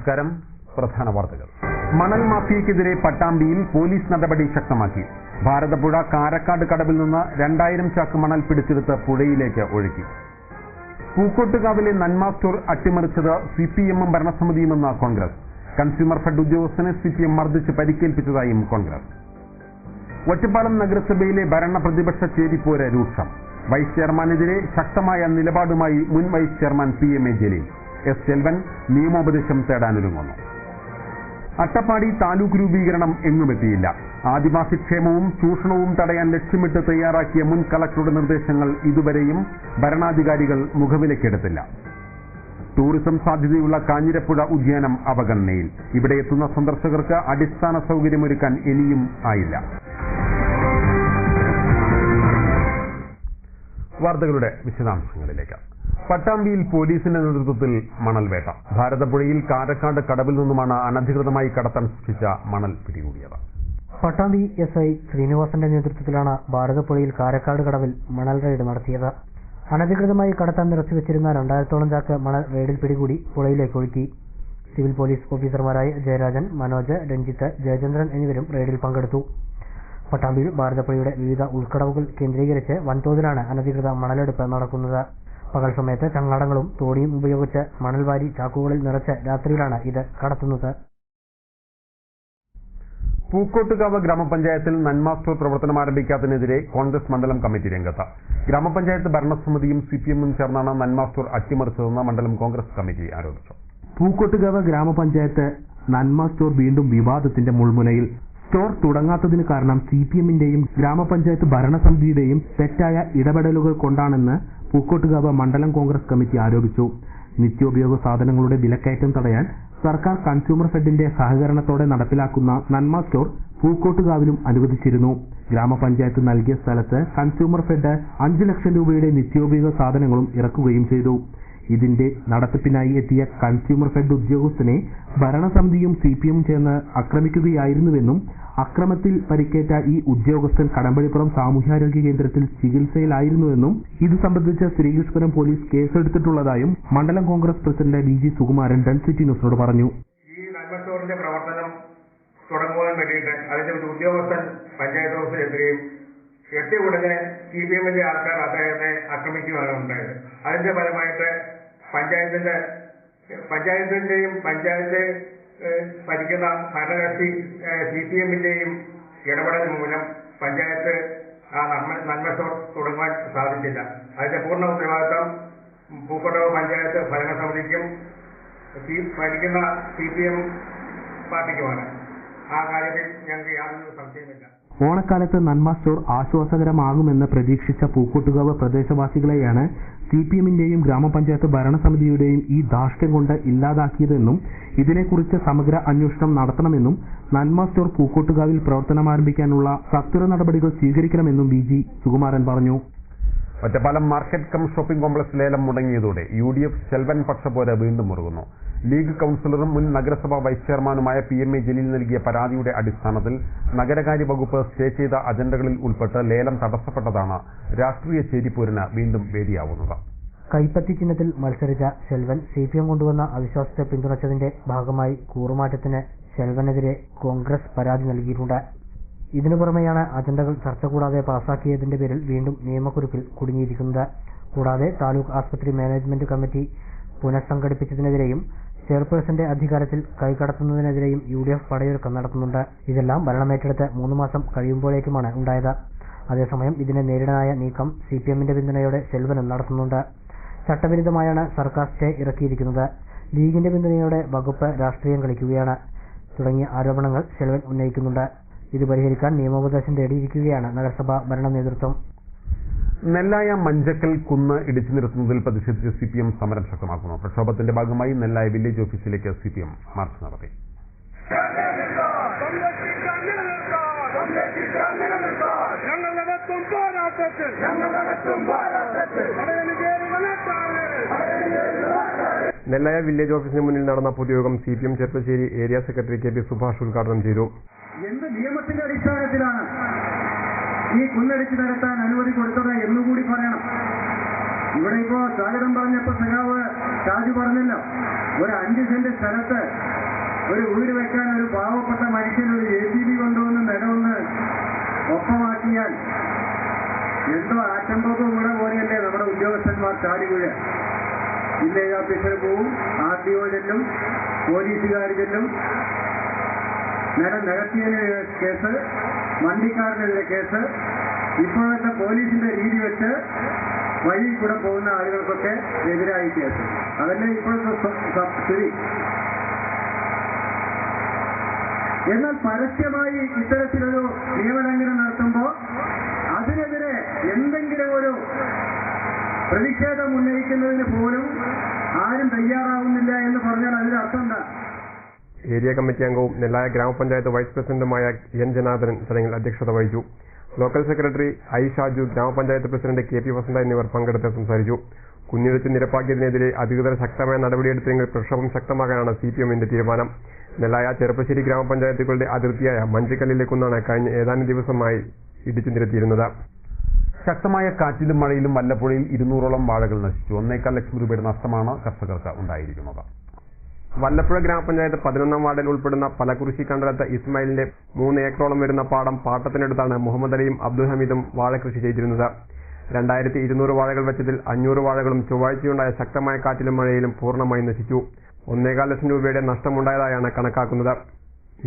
നമസ്കാരം. പ്രധാന വാർത്തകൾ. മണൽ മാഫിയക്കെതിരെ പട്ടാമ്പിയിൽ പോലീസ് നടപടി ശക്തമാക്കി. ഭാരതപ്പുഴ കാരക്കാട് കടവിൽ നിന്ന് 2000 ചാക്ക് മണൽ പിടിച്ചെടുത്ത് പുഴയിലേക്ക് ഒഴുക്കി. പൂക്കോട്ടുകാവിലെ നന്മ സ്റ്റോർ അട്ടിമറിച്ചത് സിപിഎമ്മും ഭരണസമിതിയുമെന്ന് കോൺഗ്രസ്. കൺസ്യൂമർ ഫെഡ് ഉദ്യോഗസ്ഥനെ സിപിഎം മർദ്ദിച്ച് പരിക്കേൽപ്പിച്ചതായും കോൺഗ്രസ്. ഒറ്റപ്പാലം നഗരസഭയിലെ ഭരണ പ്രതിപക്ഷ ചേരിപ്പോര് രൂക്ഷം. വൈസ് ചെയർമാനെതിരെ ശക്തമായ നിലപാടുമായി മുൻ vice chairman PMA Jaleel. S Selvan നിയമോപദേശം തേടാനൊരുങ്ങുന്നു. അട്ടപ്പാടി താലൂക്ക് രൂപീകരണം എങ്ങുമെത്തിയില്ല. ആദിവാസി ക്ഷേമവും ചൂഷണവും തടയാൻ ലക്ഷ്യമിട്ട് തയ്യാറാക്കിയ മുൻ കളക്ടറുടെ നിർദ്ദേശങ്ങൾ ഇതുവരെയും ഭരണാധികാരികൾ മുഖവിലക്കെടുത്തില്ല. ടൂറിസം സാധ്യതയുള്ള കാഞ്ഞിരപ്പുഴ ഉദ്യാനം അവഗണനയിൽ. ഇവിടെ എത്തുന്ന സന്ദർശകർക്ക് അടിസ്ഥാന സൗകര്യമൊരുക്കാൻ ഇനിയും ആയില്ല. വാർത്തകളുടെ വിശദാംശങ്ങളിലേക്ക്. പട്ടാമ്പിയിൽ പോലീസിന്റെ നേതൃത്വത്തിൽ മണൽ വേട്ട. ഭാരതപ്പുഴയിൽ കാരക്കാട് കടവിൽ നിന്നുമാണ് അനധികൃതമായി കടത്താൻ സൃഷ്ടിച്ച മണൽ പിടികൂടിയത്. പട്ടാമ്പി SI ശ്രീനിവാസന്റെ നേതൃത്വത്തിലാണ് ഭാരതപ്പുഴയിൽ കാരക്കാട് കടവിൽ മണൽ റെയ്ഡ് നടത്തിയത്. അനധികൃതമായി കടത്താൻ നിറച്ചുവെച്ചിരുന്ന 2000-ഓളം ചാക്ക് മണൽ റെയ്ഡിൽ പിടികൂടി പുഴയിലേക്ക് ഒഴുക്കി. സിവിൽ പോലീസ് ഓഫീസർമാരായ ജയരാജൻ, മനോജ്, രഞ്ജിത്ത്, ജയചന്ദ്രൻ എന്നിവരും റെയ്ഡിൽ പങ്കെടുത്തു. പട്ടാമ്പിയിൽ ഭാരതപ്പുഴയുടെ വിവിധ ഉൾക്കടവുകൾ കേന്ദ്രീകരിച്ച് വൻതോതിലാണ് അനധികൃത മണലെടുപ്പ് നടക്കുന്നത്. പകൽ സമയത്ത് ചങ്ങാടങ്ങളും തോണിയും ഉപയോഗിച്ച് മണൽ വാരി ചാക്കുകളിൽ നിറച്ച് രാത്രിയിലാണ് ഇത് കടത്തുന്നത്. പൂക്കോട്ടുകാവ് ഗ്രാമപഞ്ചായത്തിൽ നന്മ സ്റ്റോർ പ്രവർത്തനം ആരംഭിക്കാത്തതിനെതിരെ കോൺഗ്രസ് മണ്ഡലം കമ്മിറ്റി രംഗത്ത്. ഗ്രാമപഞ്ചായത്ത് ഭരണസമിതിയും CPM-ഉം ചേർന്നാണ് നന്മ സ്റ്റോർ അട്ടിമറിച്ചതെന്ന് മണ്ഡലം കോൺഗ്രസ് കമ്മിറ്റി ആരോപിച്ചു. പൂക്കോട്ടുകാവ് ഗ്രാമപഞ്ചായത്ത് നന്മ സ്റ്റോർ വീണ്ടും വിവാദത്തിന്റെ മുൾമുനയിൽ. സ്റ്റോർ തുടങ്ങാത്തതിന് കാരണം CPM-ന്റെയും ഗ്രാമപഞ്ചായത്ത് ഭരണസമിതിയുടെയും തെറ്റായ ഇടപെടലുകൾ കൊണ്ടാണെന്ന് പൂക്കോട്ടുകാവ് മണ്ഡലം കോൺഗ്രസ് കമ്മിറ്റി ആരോപിച്ചു. നിത്യോപയോഗ സാധനങ്ങളുടെ വിലക്കയറ്റം തടയാൻ സർക്കാർ കൺസ്യൂമർ ഫെഡിന്റെ സഹകരണത്തോടെ നടപ്പിലാക്കുന്ന നന്മ സ്റ്റോർ പൂക്കോട്ടുകാവിലും അനുവദിച്ചിരുന്നു. ഗ്രാമപഞ്ചായത്ത് നൽകിയ സ്ഥലത്ത് കൺസ്യൂമർ ഫെഡ് 5 ലക്ഷം രൂപയുടെ നിത്യോപയോഗ സാധനങ്ങളും ഇറക്കുകയും ചെയ്തു. ഇതിന്റെ നടത്തിപ്പിനായി എത്തിയ കൺസ്യൂമർ ഫെഡ് ഉദ്യോഗസ്ഥനെ ഭരണസമിതിയും CPM-ഉം ചേർന്ന് ആക്രമിക്കുകയായിരുന്നുവെന്നും അക്രമത്തിൽ പരിക്കേറ്റ ഈ ഉദ്യോഗസ്ഥൻ കടമ്പഴിപ്പുറം സാമൂഹ്യാരോഗ്യ കേന്ദ്രത്തിൽ ചികിത്സയിലായിരുന്നുവെന്നും ഇത് സംബന്ധിച്ച് ശ്രീകൃഷ്ണപുരം പോലീസ് കേസെടുത്തിട്ടുള്ളതായും മണ്ഡലം കോൺഗ്രസ് പ്രസിഡന്റ് VG സുകുമാരൻ ഡൻസിറ്റി ന്യൂസിനോട് പറഞ്ഞു. ഈ നന്മ സ്റ്റോറിന്റെ പ്രവർത്തനം തുടങ്ങുവാൻ വേണ്ടിയിട്ട് അതിന്റെ ഒരു ഉദ്യോഗസ്ഥൻ പഞ്ചായത്ത് ഓഫീസിലെത്തുകയും എത്തിയ ഉടനെ CPM-ന്റെ ആൾക്കാർ അദ്ദേഹത്തെ ആക്രമിക്കുകയാണ് ഉണ്ടായത്. അതിന്റെ ഫലമായിട്ട് പഞ്ചായത്തിന്റെയും പഞ്ചായത്ത് ഭരിക്കുന്ന ഭരണകക്ഷി CPM-ന്റെയും ഇടപെടൽ മൂലം പഞ്ചായത്ത് നന്മ സ്റ്റോർ തുടങ്ങാൻ സാധിച്ചില്ല. അതിന്റെ പൂർണ്ണ ഉത്തരവാദിത്വം പൂക്കോട്ടുകാവ് പഞ്ചായത്ത് ഭരണസമിതിക്കും ഭരിക്കുന്ന CPM പാർട്ടിക്കുമാണ്. ആ കാര്യത്തിൽ ഞങ്ങൾക്ക് യാതൊരു സംശയമില്ല. ഓണക്കാലത്ത് നന്മ സ്റ്റോർ ആശ്വാസകരമാകുമെന്ന് പ്രതീക്ഷിച്ച പൂക്കോട്ടുകാവ് പ്രദേശവാസികളെയാണ് CPM-ന്റെയും ഗ്രാമപഞ്ചായത്ത് ഭരണസമിതിയുടെയും ഈ ധാർഷ്ട്യം കൊണ്ട് ഇല്ലാതാക്കിയതെന്നും ഇതിനെക്കുറിച്ച് സമഗ്ര അന്വേഷണം നടത്തണമെന്നും നന്മ സ്റ്റോർ പൂക്കോട്ടുകാവിൽ പ്രവർത്തനമാരംഭിക്കാനുള്ള സത്വര നടപടികൾ സ്വീകരിക്കണമെന്നും VG സുകുമാരൻ പറഞ്ഞു. Ottapalam market cum shopping complex ലേലം മുടങ്ങിയതോടെ UDF സെൽവൻ പക്ഷപോര് വീണ്ടും മുറുകുന്നു. ലീഗ് കൌൺസിലറും മുൻ നഗരസഭാ വൈസ് ചെയർമാനുമായ PMA ജലീൽ നൽകിയ പരാതിയുടെ അടിസ്ഥാനത്തിൽ നഗരകാര്യ വകുപ്പ് സ്റ്റേ ചെയ്ത അജണ്ടകളിൽ ഉൾപ്പെട്ട് ലേലം തടസ്സപ്പെട്ടതാണ് രാഷ്ട്രീയ ചേരിപ്പോരിന് വീണ്ടും വേദിയാവുന്നത്. കൈപ്പത്തി ചിഹ്നത്തിൽ മത്സരിച്ച സെൽവൻ CPM കൊണ്ടുവന്ന അവിശ്വാസത്തെ പിന്തുണച്ചതിന്റെ ഭാഗമായി കൂറുമാറ്റത്തിന് സെൽവനെതിരെ കോൺഗ്രസ് പരാതി നൽകിയിട്ടുണ്ട്. ഇതിനു പുറമെയാണ് അജണ്ടകൾ ചർച്ച കൂടാതെ പാസാക്കിയതിന്റെ പേരിൽ വീണ്ടും നിയമക്കുരുക്കിൽ കുടുങ്ങിയിരിക്കുന്നത്. കൂടാതെ താലൂക്ക് ആശുപത്രി മാനേജ്മെന്റ് കമ്മിറ്റി പുനഃസംഘടിപ്പിച്ചതിനെതിരെയും ചെയർപേഴ്സന്റെ അധികാരത്തിൽ കൈകടത്തുന്നതിനെതിരെയും UDF പടയൊരുക്കം നടത്തുന്നുണ്ട്. ഇതെല്ലാം ഭരണമേറ്റെടുത്ത് 3 മാസം കഴിയുമ്പോഴേക്കുമാണ് ഉണ്ടായത്. അതേസമയം ഇതിനെ നേരിടാനായ നീക്കം CPM-ന്റെ പിന്തുണയോടെ സെൽവനും നടത്തുന്നുണ്ട്. ചട്ടവിരുദ്ധമായാണ് സർക്കാർ സ്റ്റേ ഇറക്കിയിരിക്കുന്നത്. ലീഗിന്റെ പിന്തുണയോടെ വകുപ്പ് രാഷ്ട്രീയം കളിക്കുകയാണ് തുടങ്ങിയ ആരോപണങ്ങൾ സെൽവൻ ഉന്നയിക്കുന്നുണ്ട്. ഇത് പരിഹരിക്കാൻ നിയമോപദേശം തേടിയിരിക്കുകയാണ് നഗരസഭാ ഭരണ നേതൃത്വം. നെല്ലായ മഞ്ചക്കൽ കുന്ന് ഇടിച്ചു നിരത്തുന്നതിൽ പ്രതിഷേധിച്ച് CPM സമരം ശക്തമാക്കുന്നു. പ്രക്ഷോഭത്തിന്റെ ഭാഗമായി നെല്ലായ വില്ലേജ് ഓഫീസിലേക്ക് CPM മാർച്ച് നടത്തി. നെല്ലായ വില്ലേജ് ഓഫീസിന് മുന്നിൽ നടന്ന പൊതുയോഗം CPM Cherpulassery area secretary KP Subhash ഉദ്ഘാടനം ചെയ്തു. എന്ത് നിയമത്തിന്റെ അടിസ്ഥാനത്തിലാണ് ഈ കുന്നടിച്ചു നടത്താൻ അനുമതി കൊടുത്തത് എന്നുകൂടി പറയണം. ഇവിടെ ഇപ്പോ സ്വാഗതം പറഞ്ഞപ്പോ സഖാവ് ഷാജു പറഞ്ഞല്ലോ, ഒരു 5 സെന്റ് സ്ഥലത്ത് ഒരു വീട് വെക്കാൻ ഒരു പാവപ്പെട്ട മനുഷ്യൻ ഒരു JCB കൊണ്ടുവന്ന് നിലവൊന്ന് ഒപ്പമാക്കിയാൽ എന്തോ ആറ്റംബോംബ് വീണ പോലെയല്ലേ നമ്മുടെ ഉദ്യോഗസ്ഥന്മാർ ചാടി വീഴ. വില്ലേജ് ഓഫീസർ പോവും, RDO ചെല്ലും, പോലീസുകാർ ചെല്ലും, നികത്തിയതിന് കേസ്, വണ്ടിക്കാരനെതിരെ കേസ്. ഇപ്പോഴത്തെ പോലീസിന്റെ രീതി വെച്ച് വഴിയിൽ കൂടെ പോകുന്ന ആളുകൾക്കൊക്കെ എതിരായി കേസ്. അതല്ലേ ഇപ്പോഴത്തെ സ്ഥിതി. എന്നാൽ പരസ്യമായി ഇത്തരത്തിലൊരു നിയമലംഘനം നടത്തുമ്പോൾ അതിനെതിരെ എന്തെങ്കിലും ഒരു പ്രതിഷേധം ഉന്നയിക്കുന്നതിന് പോലും ആരും തയ്യാറാവുന്നില്ല എന്ന് പറഞ്ഞാൽ അതിന്റെ അർത്ഥം എന്താ? ഏരിയ കമ്മിറ്റി അംഗവും നെല്ലായ ഗ്രാമപഞ്ചായത്ത് വൈസ് പ്രസിഡന്റുമായ N ജനാർദ്ദനൻ ചടങ്ങിൽ അധ്യക്ഷത വഹിച്ചു. ലോക്കൽ സെക്രട്ടറി I ഷാജു, ഗ്രാമപഞ്ചായത്ത് പ്രസിഡന്റ് KP വസന്ത എന്നിവർ പങ്കെടുത്ത് സംസാരിച്ചു. കുന്നിടിച്ച് നിരപ്പാക്കിയതിനെതിരെ അധികൃതർ ശക്തമായ നടപടിയെടുത്തെങ്കിൽ പ്രക്ഷോഭം ശക്തമാക്കാനാണ് CPMന്റെ തീരുമാനം. നെല്ലായ ചെറുപ്പശ്ശേരി ഗ്രാമപഞ്ചായത്തുകളുടെ അതിർത്തിയായ മഞ്ചക്കല്ലിലെ കുന്നാണ് കഴിഞ്ഞ ഏതാനും ദിവസമായി ഇടിച്ചു നിരത്തിയിരുന്നത്. ശക്തമായ കാറ്റിലും മഴയിലും വല്ലപ്പുഴയിൽ 200ഓളം വാഴകൾ നശിച്ചു. 1.25 ലക്ഷം രൂപയുടെ നഷ്ടമാണ് കർഷകർക്ക് ഉണ്ടായിരിക്കുന്നത്. വല്ലപ്പുഴ ഗ്രാമപഞ്ചായത്ത് 11ാം വാർഡിൽ ഉൾപ്പെടുന്ന പലകുറിശി കണ്ടലത്ത് ഇസ്മായിലിന്റെ 3 ഏക്കറോളം വരുന്ന പാടം പാട്ടത്തിനടുത്താണ് മുഹമ്മദ് അലിയും അബ്ദുൽ ഹമീദും വാഴകൃഷി ചെയ്തിരുന്നത്. 2200 വാഴകൾ വെച്ചതിൽ 500 വാഴകളും ചൊവ്വാഴ്ചയുണ്ടായ ശക്തമായ കാറ്റിലും മഴയിലും പൂർണ്ണമായി നശിച്ചു. 1.25 ലക്ഷം രൂപയുടെ നഷ്ടമുണ്ടായതായാണ് കണക്കാക്കുന്നത്.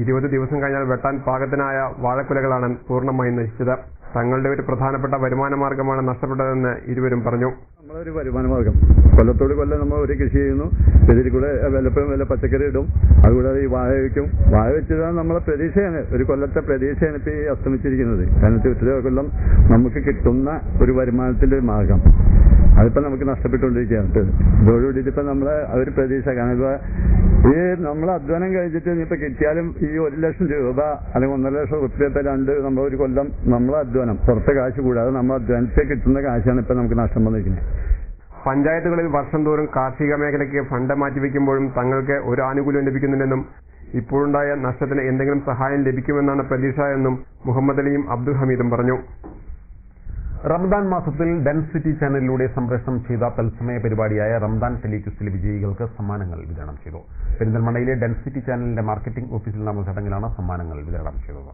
20 ദിവസം കഴിഞ്ഞാൽ വെട്ടാൻ പാകത്തിനായ വാഴക്കുലകളാണ് പൂർണ്ണമായി നശിച്ചത്. തങ്ങളുടെ ഒരു പ്രധാനപ്പെട്ട വരുമാന മാർഗമാണ് നഷ്ടപ്പെട്ടതെന്ന് ഇരുവരും പറഞ്ഞു. നമ്മളൊരു വരുമാന മാർഗം, കൊല്ലത്തോട് കൊല്ലം നമ്മൾ ഒരു കൃഷി ചെയ്യുന്നു, ഇതിൽ കൂടെ വല്ലപ്പോഴും വല്ല പച്ചക്കറി ഇടും, അതുകൂടാതെ ഈ വാഴ വയ്ക്കും. വാഴ വെച്ചതാണ് നമ്മളെ പ്രതീക്ഷയാണ്, ഒരു കൊല്ലത്തെ പ്രതീക്ഷയാണ് ഇപ്പോൾ ഈ അസ്തമിച്ചിരിക്കുന്നത്. കാരണം ഇത്ര കൊല്ലം നമുക്ക് കിട്ടുന്ന ഒരു വരുമാനത്തിന്റെ ഒരു മാർഗം അതിപ്പോൾ നമുക്ക് നഷ്ടപ്പെട്ടുകൊണ്ടിരിക്കുകയാണ്. ഇതോടുകൂടി ഇപ്പം നമ്മളെ ഒരു പ്രതീക്ഷ, കാരണം ഇപ്പോൾ ഈ നമ്മൾ അധ്വാനം കഴിച്ചിട്ട് ഇനിയിപ്പോൾ കിട്ടിയാലും ഈ 1 ലക്ഷം രൂപ അല്ലെങ്കിൽ 1.5 ലക്ഷം റുപ്യ ഇപ്പം നമ്മൾ ഒരു കൊല്ലം നമ്മളെ അധ്വാനം പുറത്തെ കാശ് കൂടാതെ നമ്മൾ അധ്വാനത്തെ കിട്ടുന്ന കാശാണ് ഇപ്പം നമുക്ക് നഷ്ടം വന്നിരിക്കുന്നത്. പഞ്ചായത്തുകളിൽ വർഷം തോറും കാർഷിക മേഖലയ്ക്ക് ഫണ്ട് മാറ്റിവെക്കുമ്പോഴും തങ്ങൾക്ക് ഒരു ആനുകൂല്യം ലഭിക്കുന്നില്ലെന്നും ഇപ്പോഴുണ്ടായ നഷ്ടത്തിന് എന്തെങ്കിലും സഹായം ലഭിക്കുമെന്നാണ് പ്രതീക്ഷ എന്നും മുഹമ്മദ് അലിയും അബ്ദുൽ ഹമീദും പറഞ്ഞു. റമദാൻ മാസത്തിൽ ഡെൻസിറ്റി ചാനലിലൂടെ സംപ്രേഷണം ചെയ്ത തത്സമയ പരിപാടിയായ റംദാൻ ടെലിക്വിസിലെ വിജയികൾക്ക് സമ്മാനങ്ങൾ വിതരണം ചെയ്തു. പെരിന്തൽമണ്ണയിലെ ഡെൻസിറ്റി ചാനലിന്റെ മാർക്കറ്റിംഗ് ഓഫീസിൽ നടന്ന ചടങ്ങിലാണ് സമ്മാനങ്ങൾ വിതരണം ചെയ്തത്.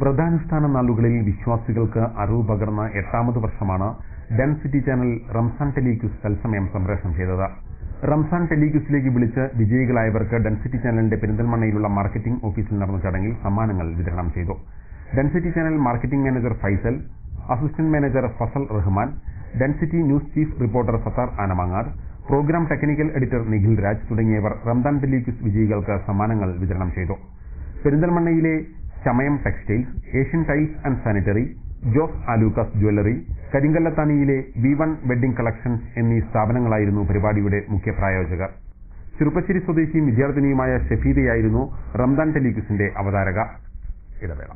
വ്രതാനുഷ്ഠാന നാളുകളിൽ വിശ്വാസികൾക്ക് അറിവ് പകർന്ന 8ാമത് വർഷമാണ് ഡെൻസിറ്റി ചാനൽ റംസാൻ ടെലിക്വിസ് തത്സമയം സംപ്രേഷണം ചെയ്തത്. റംസാൻ ടെലിക്വിസിലേക്ക് വിളിച്ച് വിജയികളായവർക്ക് ഡെൻസിറ്റി ചാനലിന്റെ പെരിന്തൽമണ്ണയിലുള്ള മാർക്കറ്റിംഗ് ഓഫീസിൽ നടന്ന ചടങ്ങിൽ സമ്മാനങ്ങൾ വിതരണം ചെയ്തു. Density channel marketing manager Faisal, assistant manager Fazal Rahman, density news chief reporter Sathar Anamangad, programme technical editor Nikhil Raj തുടങ്ങിയവർ റംദാൻ ടെലിക്വിസ് വിജയികൾക്ക് സമ്മാനങ്ങൾ വിതരണം ചെയ്തു. പെരിന്തൽമണ്ണയിലെ Chamayam textiles, Asian tiles and sanitary, Jos Alukkas jewellery, കരിങ്കല്ലത്താനിയിലെ V1 വെഡ്ഡിംഗ് കളക്ഷൻസ് എന്നീ സ്ഥാപനങ്ങളായിരുന്നു പരിപാടിയുടെ മുഖ്യ പ്രായോജകർ. ചെറുപ്പശ്ശേരി സ്വദേശിയും വിദ്യാർത്ഥിനിയുമായ ഷഫീദയായിരുന്നു റംദാൻ ടെലിക്വിസിന്റെ അവതാരക. ഇടവേള.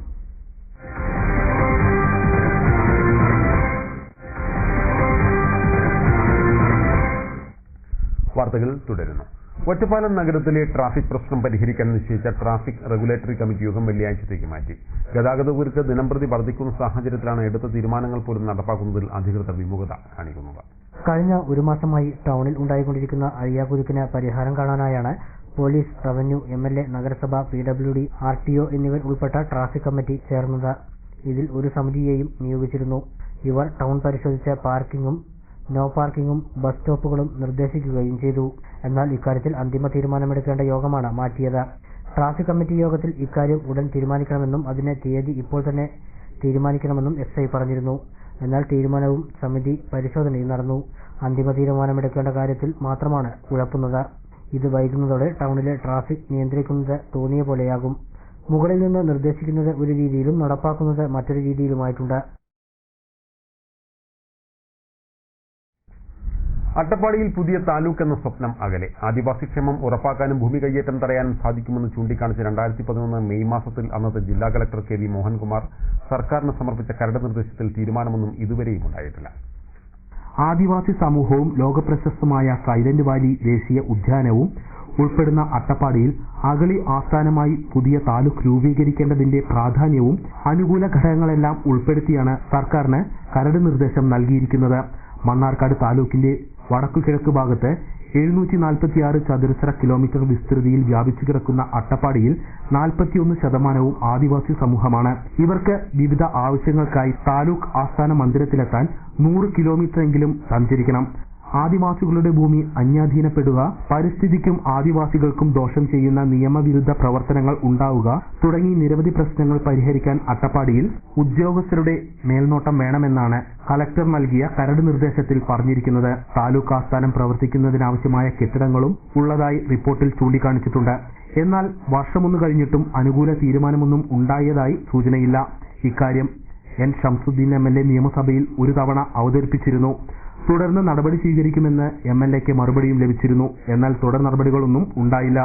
വാർത്തകൾ തുടരുന്നു. ഒറ്റപ്പാലം നഗരത്തിലെ ട്രാഫിക് പ്രശ്നം പരിഹരിക്കാൻ നിശ്ചയിച്ച ട്രാഫിക് റെഗുലേറ്ററി കമ്മിറ്റി യോഗം വെള്ളിയാഴ്ചത്തേക്ക് മാറ്റി. ഗതാഗതക്കുരുക്ക് ദിനംപ്രതി വർദ്ധിക്കുന്ന സാഹചര്യത്തിലാണ് എടുത്ത തീരുമാനങ്ങൾ പോലും നടപ്പാക്കുന്നതിൽ അധികൃതർ വിമുഖത കാണിക്കുന്നത്. കഴിഞ്ഞ ഒരു മാസമായി ടൗണിൽ ഉണ്ടായിക്കൊണ്ടിരിക്കുന്ന അഴിയാക്കുരുക്കിന് പരിഹാരം കാണാനായാണ് പോലീസ്, റവന്യൂ, MLA, നഗരസഭ, PWD, RTO എന്നിവർ ഉൾപ്പെട്ട ട്രാഫിക് കമ്മിറ്റി ചേർന്നത്. ഇതിൽ ഒരു സമിതിയെയും നിയോഗിച്ചിരുന്നു. ഇവർ ടൗൺ പരിശോധിച്ച് പാർക്കിംഗും നോ പാർക്കിംഗും ബസ് സ്റ്റോപ്പുകളും നിർദ്ദേശിക്കുകയും ചെയ്തു. എന്നാൽ ഇക്കാര്യത്തിൽ അന്തിമ തീരുമാനമെടുക്കേണ്ട യോഗമാണ് മാറ്റിയത്. ട്രാഫിക് കമ്മിറ്റി യോഗത്തിൽ ഇക്കാര്യം ഉടൻ തീരുമാനിക്കണമെന്നും അതിന് തീയതി ഇപ്പോൾ തന്നെ തീരുമാനിക്കണമെന്നും SI പറഞ്ഞിരുന്നു. എന്നാൽ തീരുമാനവും സമിതി പരിശോധനയും നടന്നു. അന്തിമ തീരുമാനമെടുക്കേണ്ട കാര്യത്തിൽ മാത്രമാണ് കുഴപ്പുന്നത്. ഇത് വൈകുന്നതോടെ ടൗണിലെ ട്രാഫിക് നിയന്ത്രിക്കുന്നത് തോന്നിയ പോലെയാകും. മുകളിൽ നിന്ന് നിർദ്ദേശിക്കുന്നത് ഒരു രീതിയിലും നടപ്പാക്കുന്നത് മറ്റൊരു രീതിയിലുമായിട്ടുണ്ട്. അട്ടപ്പാടിയിൽ പുതിയ താലൂക്ക് എന്ന സ്വപ്നം അകലെ. ആദിവാസി ക്ഷേമം ഉറപ്പാക്കാനും ഭൂമി കയ്യേറ്റം തടയാനും സാധിക്കുമെന്ന് ചൂണ്ടിക്കാണിച്ച് 2011 മെയ് മാസത്തിൽ അന്നത്തെ ജില്ലാ കളക്ടർ KV മോഹൻകുമാർ സർക്കാരിന് സമർപ്പിച്ച കരട് നിർദ്ദേശത്തിൽ തീരുമാനമൊന്നും ഇതുവരെയും ഉണ്ടായിട്ടില്ല. ആദിവാസി സമൂഹവും ലോകപ്രശസ്തമായ സൈലന്റ് വാലി ദേശീയ ഉദ്യാനവും ഉൾപ്പെടുന്ന അട്ടപ്പാടിയിൽ അഗളി ആസ്ഥാനമായി പുതിയ താലൂക്ക് രൂപീകരിക്കേണ്ടതിന്റെ പ്രാധാന്യവും അനുകൂല ഘടകങ്ങളെല്ലാം ഉൾപ്പെടുത്തിയാണ് സർക്കാരിന് കരട് നിർദ്ദേശം നൽകിയിരിക്കുന്നത്. മണ്ണാർക്കാട് താലൂക്കിന്റെ വടക്കുകിഴക്ക് ഭാഗത്ത് 746 ചതുരശ്ര കിലോമീറ്റർ വിസ്തൃതിയിൽ വ്യാപിച്ചു കിടക്കുന്ന അട്ടപ്പാടിയിൽ 41% ആദിവാസി സമൂഹമാണ്. ഇവർക്ക് വിവിധ ആവശ്യങ്ങൾക്കായി താലൂക്ക് ആസ്ഥാന മന്ദിരത്തിലെത്താൻ 100 കിലോമീറ്ററെങ്കിലും സഞ്ചരിക്കണം. ആദിവാസികളുടെ ഭൂമി അന്യാധീനപ്പെടുക, പരിസ്ഥിതിക്കും ആദിവാസികൾക്കും ദോഷം ചെയ്യുന്ന നിയമവിരുദ്ധ പ്രവർത്തനങ്ങൾ ഉണ്ടാവുക തുടങ്ങി നിരവധി പ്രശ്നങ്ങൾ പരിഹരിക്കാൻ അട്ടപ്പാടിയിൽ ഉദ്യോഗസ്ഥരുടെ മേൽനോട്ടം വേണമെന്നാണ് കളക്ടർ നൽകിയ കരട് നിർദ്ദേശത്തിൽ പറഞ്ഞിരിക്കുന്നത്. താലൂക്ക് ആസ്ഥാനം പ്രവർത്തിക്കുന്നതിനാവശ്യമായ കെട്ടിടങ്ങളും ഉള്ളതായി റിപ്പോർട്ടിൽ ചൂണ്ടിക്കാണിച്ചിട്ടുണ്ട്. എന്നാൽ വർഷമൊന്നു കഴിഞ്ഞിട്ടും അനുകൂല തീരുമാനമൊന്നും ഉണ്ടായതായി സൂചനയില്ല. ഇക്കാര്യം N. ഷംസുദ്ദീൻ MLA നിയമസഭയിൽ ഒരു തവണ അവതരിപ്പിച്ചിരുന്നു. തുടർന്ന് നടപടി സ്വീകരിക്കുമെന്ന് MLAക്ക് മറുപടിയും ലഭിച്ചിരുന്നു. എന്നാൽ തുടർ നടപടികളൊന്നും ഉണ്ടായില്ല.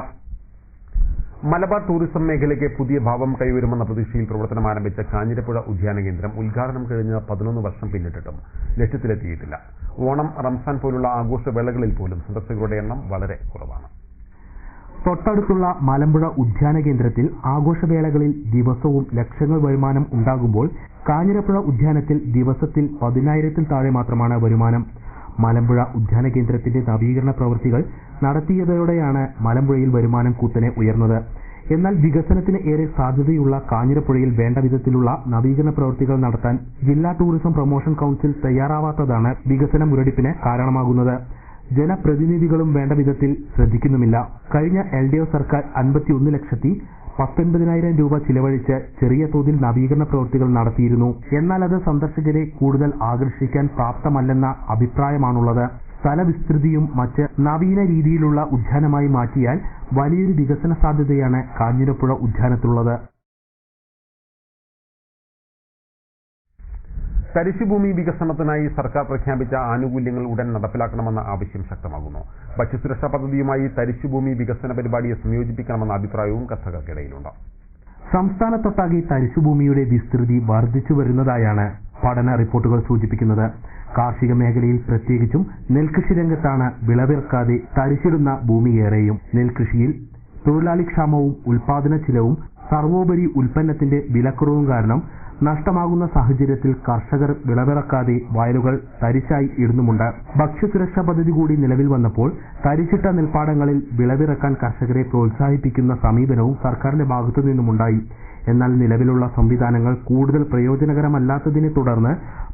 മലബാർ ടൂറിസം മേഖലയ്ക്ക് പുതിയ ഭാവം കൈവരുമെന്ന പ്രതീക്ഷയിൽ പ്രവർത്തനം ആരംഭിച്ച കാഞ്ഞിരപ്പുഴ ഉദ്യാന കേന്ദ്രം ഉദ്ഘാടനം കഴിഞ്ഞ 11 വർഷം പിന്നിട്ടിട്ടും ലക്ഷ്യത്തിലെത്തിയിട്ടില്ല. ഓണം, റംസാൻ പോലുള്ള ആഘോഷവേളകളിൽ പോലും സന്ദർശകരുടെ എണ്ണം വളരെ കുറവാണ്. തൊട്ടടുത്തുള്ള മലമ്പുഴ ഉദ്യാന കേന്ദ്രത്തിൽ ആഘോഷവേളകളിൽ ദിവസവും ലക്ഷങ്ങൾ വരുമാനം ഉണ്ടാകുമ്പോൾ കാഞ്ഞിരപ്പുഴ ഉദ്യാനത്തിൽ ദിവസത്തിൽ 10,000-ൽ താഴെ മാത്രമാണ് വരുമാനം. മലമ്പുഴ ഉദ്യാന കേന്ദ്രത്തിന്റെ നവീകരണ പ്രവൃത്തികൾ നടത്തിയതോടെയാണ് മലമ്പുഴയിൽ വരുമാനം കുത്തനെ ഉയർന്നത്. എന്നാൽ വികസനത്തിന് ഏറെ സാധ്യതയുള്ള കാഞ്ഞിരപ്പുഴയിൽ വേണ്ട വിധത്തിലുള്ള നവീകരണ പ്രവൃത്തികൾ നടത്താൻ ജില്ലാ ടൂറിസം പ്രൊമോഷൻ കൗൺസിൽ തയ്യാറാവാത്തതാണ് വികസന മുരടിപ്പിന് കാരണമാകുന്നത്. ജനപ്രതിനിധികളും വേണ്ട വിധത്തിൽ ശ്രദ്ധിക്കുന്നുമില്ല. കഴിഞ്ഞ LDF സർക്കാർ 51,19,000 രൂപ ചിലവഴിച്ച് ചെറിയ തോതിൽ നവീകരണ പ്രവൃത്തികൾ നടത്തിയിരുന്നു. എന്നാൽ അത് സന്ദർശകരെ കൂടുതൽ ആകർഷിക്കാൻ പ്രാപ്തമല്ലെന്ന അഭിപ്രായമാണുള്ളത്. സ്ഥലവിസ്തൃതിയും മറ്റ് നവീന രീതിയിലുള്ള ഉദ്യാനമായി മാറ്റിയാൽ വലിയൊരു വികസന സാധ്യതയാണ് കാഞ്ഞിരപ്പുഴ ഉദ്യാനത്തിലുള്ളത്. തരിശുഭൂമി വികസനത്തിനായി സർക്കാർ പ്രഖ്യാപിച്ച ആനുകൂല്യങ്ങൾ ഉടൻ നടപ്പിലാക്കണമെന്ന ആവശ്യം ശക്തമാകുന്നു. ഭക്ഷ്യസുരക്ഷാ പദ്ധതിയുമായി തരിശുഭൂമി വികസന പരിപാടിയെ സംയോജിപ്പിക്കണമെന്ന അഭിപ്രായവും കർഷകർക്കിടയിലുണ്ട്. സംസ്ഥാനത്തൊട്ടാകെ തരിശുഭൂമിയുടെ വിസ്തൃതി വർദ്ധിച്ചു വരുന്നതായാണ് പഠന റിപ്പോർട്ടുകൾ സൂചിപ്പിക്കുന്നത്. കാർഷിക മേഖലയിൽ പ്രത്യേകിച്ചും നെൽകൃഷി രംഗത്താണ് വിളവിറക്കാതെ തരിശിടുന്ന ഭൂമിയേറെയും. നെൽകൃഷിയിൽ തൊഴിലാളിക്ഷാമവും ഉൽപാദന ചിലവും സർവോപരി ഉൽപ്പന്നത്തിന്റെ വിലക്കുറവും കാരണം നഷ്ടമാകുന്ന സാഹചര്യത്തിൽ കർഷകർ വിളവിറക്കാതെ വയലുകൾ തരിശായി ഇടുന്നുമുണ്ട്. ഭക്ഷ്യസുരക്ഷാ പദ്ധതി കൂടി നിലവിൽ വന്നപ്പോൾ തരിശിട്ട നെൽപ്പാടങ്ങളിൽ വിളവിറക്കാൻ കർഷകരെ പ്രോത്സാഹിപ്പിക്കുന്ന സമീപനവും സർക്കാരിന്റെ ഭാഗത്തു നിന്നുമുണ്ടായി. എന്നാൽ നിലവിലുള്ള സംവിധാനങ്ങൾ കൂടുതൽ പ്രയോജനകരമല്ലാത്തതിനെ തുടർന്ന്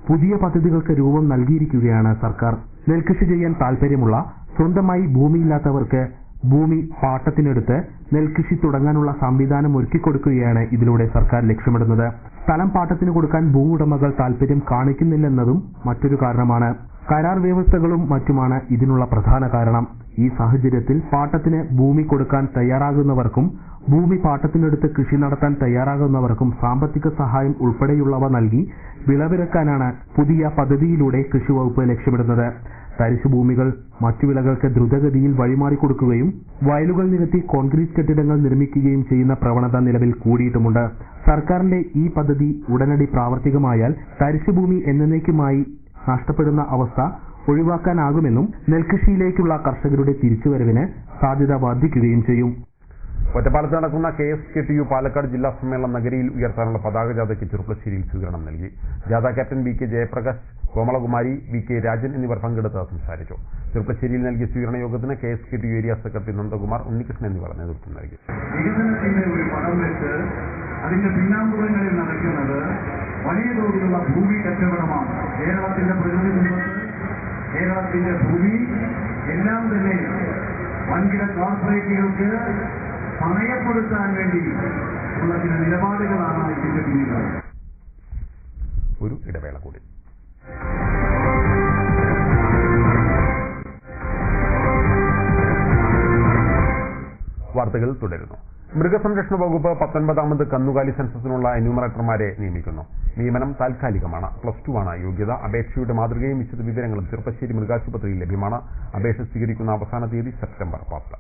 പുതിയ പദ്ധതികൾക്ക് രൂപം നൽകിയിരിക്കുകയാണ് സർക്കാർ. നെൽകൃഷി ചെയ്യാൻ താൽപര്യമുള്ള സ്വന്തമായി ഭൂമിയില്ലാത്തവർക്ക് ഭൂമി പാട്ടത്തിനെടുത്ത് നെൽകൃഷി തുടങ്ങാനുള്ള സംവിധാനം ഒരുക്കിക്കൊടുക്കുകയാണ് ഇതിലൂടെ സർക്കാർ ലക്ഷ്യമിടുന്നത്. സ്ഥലം പാട്ടത്തിന് കൊടുക്കാൻ ഭൂവുടമകൾ താൽപര്യം കാണിക്കുന്നില്ലെന്നതും മറ്റൊരു കാരണമാണ്. കരാർ വ്യവസ്ഥകളും മറ്റുമാണ് ഇതിനുള്ള പ്രധാന കാരണം. ഈ സാഹചര്യത്തിൽ പാട്ടത്തിന് ഭൂമി കൊടുക്കാൻ തയ്യാറാകുന്നവർക്കും ഭൂമി പാട്ടത്തിനെടുത്ത് കൃഷി നടത്താൻ തയ്യാറാകുന്നവർക്കും സാമ്പത്തിക സഹായം ഉൾപ്പെടെയുള്ളവ നൽകി വിളവിറക്കാനാണ് പുതിയ പദ്ധതിയിലൂടെ കൃഷിവകുപ്പ് ലക്ഷ്യമിടുന്നത്. തരിശുഭൂമികൾ മറ്റു വിളകൾക്ക് ദ്രുതഗതിയിൽ വഴിമാറിക്കൊടുക്കുകയും വയലുകൾ നികത്തി കോൺക്രീറ്റ് കെട്ടിടങ്ങൾ നിർമ്മിക്കുകയും ചെയ്യുന്ന പ്രവണത നിലവിൽ കൂടിയിട്ടുമുണ്ട്. സർക്കാരിന്റെ ഈ പദ്ധതി ഉടനടി പ്രാവർത്തികമായാൽ തരിശുഭൂമി എന്നേക്കുമായി നഷ്ടപ്പെടുന്ന അവസ്ഥ ഒഴിവാക്കാനാകുമെന്നും നെൽകൃഷിയിലേക്കുള്ള കർഷകരുടെ തിരിച്ചുവരവിന് സാധ്യത വർദ്ധിക്കുകയും ചെയ്യും. ഒറ്റപ്പാലത്ത് നടക്കുന്ന KSKTU പാലക്കാട് ജില്ലാ സമ്മേളനം നഗരിയിൽ ഉയർത്താനുള്ള പതാക ജാഥയ്ക്ക് ചെറുപ്പശ്ശേരിയിൽ സ്വീകരണം നൽകി. ജാഥ captain BK Jayaprakash, Komalakumari, VK Rajan എന്നിവർ പങ്കെടുത്ത് സംസാരിച്ചു. ചെറുപ്പശ്ശേരിയിൽ നൽകിയ സ്വീകരണ യോഗത്തിന് KSKTU area secretary Nandakumar, Unnikrishnan എന്നിവർ നേതൃത്വം നൽകി. വികസനത്തിന്റെ ഒരു പടം വെച്ച് അതിന്റെ പിന്നാമ്പുറങ്ങളിൽ നടക്കുന്നത് വലിയ തോതിലുള്ള ഭൂമി കച്ചവടമാണ്. കേരളത്തിന്റെ പ്രകൃതി സമ്പത്ത്, കേരളത്തിന്റെ ഭൂമി എല്ലാം തന്നെ വൻകിട കോർപ്പറേറ്റുകൾക്ക് പണയപ്പെടുത്താൻ വേണ്ടി ഉള്ള ചില നിലപാടുകളാണ് ഇതിന്റെ പിന്നിലുള്ളത്. ഒരു ഇടവേള കൂടി. വാർത്തകൾ തുടരുന്നു. മൃഗസംരക്ഷണ വകുപ്പ് 19ാമത് കന്നുകാലി സെൻസസിനുള്ള എന്യൂമറേറ്റർമാരെ നിയമിക്കുന്നു. നിയമനം താൽക്കാലികമാണ്. +2 ആണ് യോഗ്യത. അപേക്ഷയുടെ മാതൃകയും വിശദ വിവരങ്ങളും ചെറുപ്പശ്ശേരി മൃഗാശുപത്രിയിൽ ലഭ്യമാണ്. അപേക്ഷ സ്വീകരിക്കുന്ന അവസാന തീയതി സെപ്റ്റംബർ 10.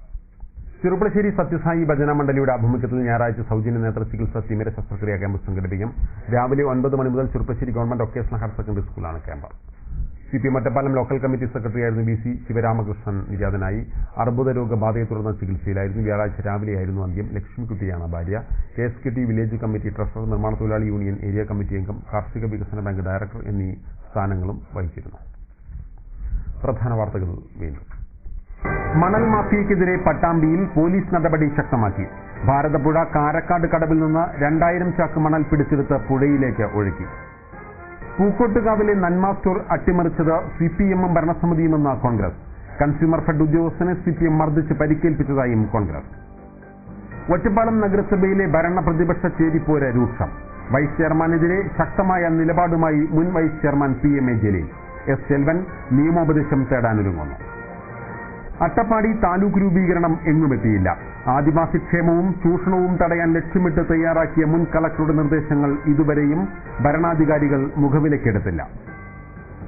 ചെറുപ്പശ്ശേരി സത്യസായി ഭജന മണ്ഡലിയുടെ ആഭിമുഖ്യത്തിൽ ഞായറാഴ്ച സൗജന്യ നേത്ര ചികിത്സ തിമിര ശസ്ത്രക്രിയാ ക്യാമ്പ് സംഘടിപ്പിക്കും. രാവിലെ 9 മണി മുതൽ Cherupasseri government vocational higher secondary സ്കൂളാണ് camp. CPM Ottapalam local committee സെക്രട്ടറിയായിരുന്നു BC ശിവരാമകൃഷ്ണൻ നിര്യാതനായി. അർബുദ രോഗബാധയെ തുടർന്ന് ചികിത്സയിലായിരുന്നു. വ്യാഴാഴ്ച രാവിലെയായിരുന്നു അന്ത്യം. ലക്ഷ്മിക്കുട്ടിയാണ് ഭാര്യ. KSKT വില്ലേജ് കമ്മിറ്റി ട്രഷറർ, നിർമ്മാണ തൊഴിലാളി യൂണിയൻ ഏരിയ കമ്മിറ്റി അംഗം, കാർഷിക വികസന ബാങ്ക് ഡയറക്ടർ എന്നീ സ്ഥാനങ്ങളും വഹിച്ചിരുന്നു. പ്രധാന വാർത്തകൾ വീണ്ടും. മണൽ മാഫിയയ്ക്കെതിരെ പട്ടാമ്പിയിൽ പോലീസ് നടപടി ശക്തമാക്കി. ഭാരതപ്പുഴ കാരക്കാട് കടവിൽ നിന്ന് 2000 ചാക്ക് മണൽ പിടിച്ചെടുത്ത് പുഴയിലേക്ക് ഒഴുക്കി. പൂക്കോട്ടുകാവിലെ നന്മ സ്റ്റോർ അട്ടിമറിച്ചത് CPM-ഉം ഭരണസമിതിയുമെന്ന് കോൺഗ്രസ്. കൺസ്യൂമർ ഫെഡ് ഉദ്യോഗസ്ഥനെ CPM മർദ്ദിച്ച് പരിക്കേൽപ്പിച്ചതായും കോൺഗ്രസ്. ഒറ്റപ്പാലം നഗരസഭയിലെ ഭരണ പ്രതിപക്ഷ ചേരിപ്പോര് രൂക്ഷം. വൈസ് ചെയർമാനെതിരെ ശക്തമായ നിലപാടുമായി മുൻ vice chairman PMA Jaleel. S. Selvan നിയമോപദേശം തേടാനൊരുങ്ങുന്നു. അട്ടപ്പാടി താലൂക്ക് രൂപീകരണം എങ്ങുമെത്തിയില്ല. ആദിവാസി ക്ഷേമവും ചൂഷണവും തടയാൻ ലക്ഷ്യമിട്ട് തയ്യാറാക്കിയ മുൻ കളക്ടറുടെ നിർദ്ദേശങ്ങൾ ഇതുവരെയും ഭരണാധികാരികൾ മുഖവിലക്കെടുത്തില്ല.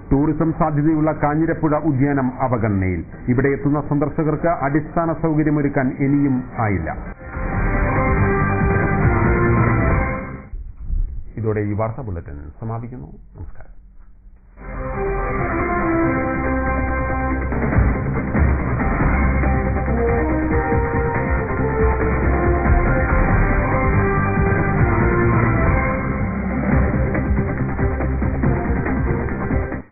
ടൂറിസം സാധ്യതയുള്ള കാഞ്ഞിരപ്പുഴ ഉദ്യാനം അവഗണനയിൽ. ഇവിടെ എത്തുന്ന സന്ദർശകർക്ക് അടിസ്ഥാന സൗകര്യമൊരുക്കാൻ ഇനിയും ആയില്ല. ഇതോടെ ഈ വാർത്താ ബുള്ളറ്റിൻ സമാപിക്കുന്നു. നമസ്കാരം.